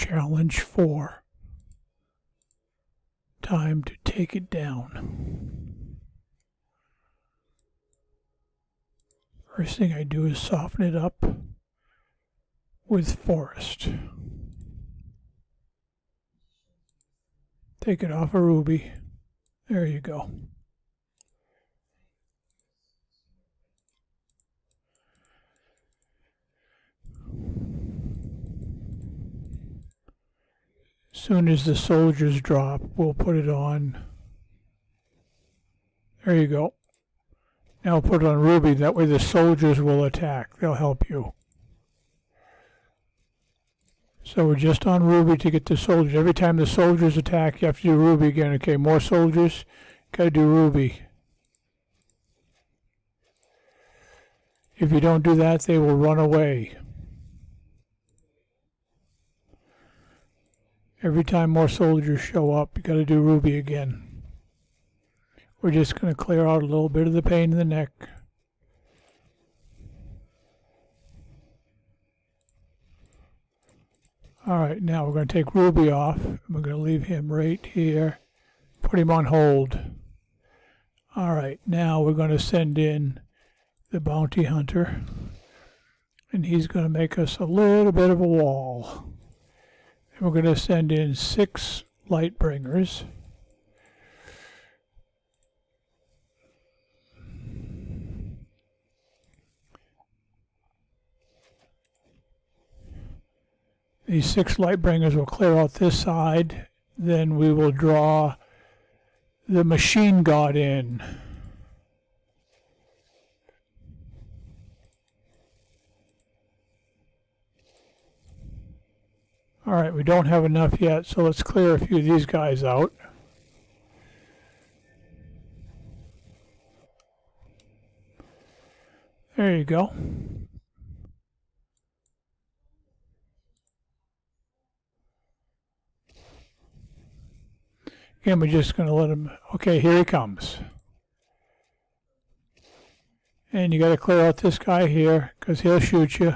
Challenge 4. Time to take it down. First thing I do is soften it up with Forest. Take it off a ruby. There you go. Soon as the soldiers drop, we'll put it on. There you go. Now put it on ruby. That way the soldiers will attack. They'll help you. So we're just on ruby to get the soldiers. Every time the soldiers attack, you have to do ruby again. Okay, more soldiers. Gotta do ruby. If you don't do that, they will run away. Every time more soldiers show up, you gotta do ruby again. We're just gonna clear out a little bit of the pain in the neck. Alright, now we're going to take Ruby off. We're going to leave him right here. Put him on hold. Alright, now we're going to send in the bounty hunter. And he's going to make us a little bit of a wall. And we're going to send in 6 light bringers. These 6 light bringers will clear out this side. Then we will draw the machine god in. Alright, we don't have enough yet, so let's clear a few of these guys out. There you go. And we're just going to let him, okay, here he comes. And you got to clear out this guy here, because he'll shoot you.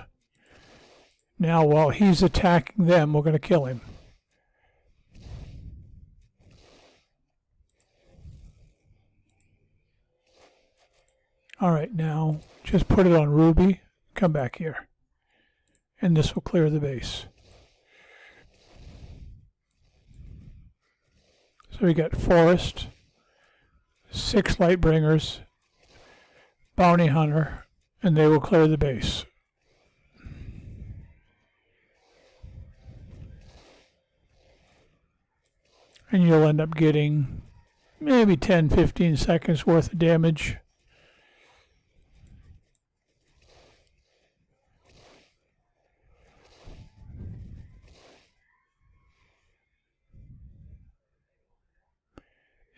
Now, while he's attacking them, we're going to kill him. Alright, now, just put it on ruby, come back here. And this will clear the base. So we got Forest, 6 light bringers, bounty hunter, and they will clear the base. And you'll end up getting maybe 10-15 seconds worth of damage.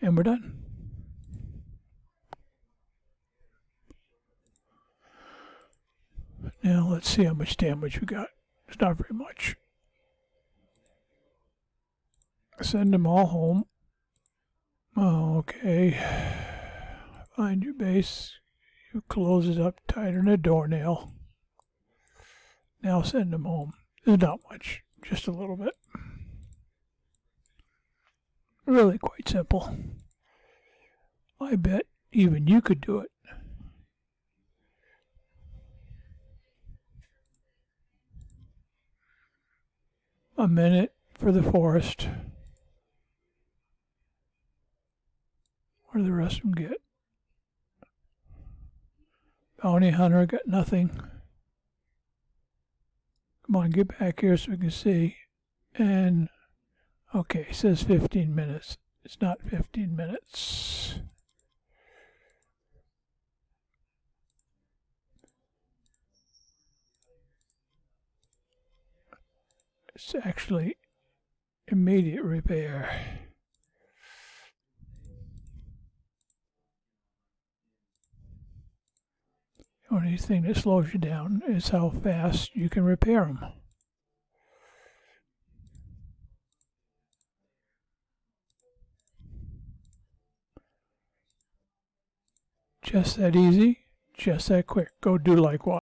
And we're done. Now let's see how much damage we got. It's not very much. Send them all home. Oh, okay. Find your base. You close it up tighter than a doornail. Now send them home. There's not much. Just a little bit. Really quite simple. I bet even you could do it. A minute for the Forest. What do the rest of them get? Bounty hunter got nothing. Come on, get back here so we can see. And okay, it says 15 minutes. It's not 15 minutes. It's actually immediate repair. The only thing that slows you down is how fast you can repair them. Just that easy, just that quick. Go do likewise.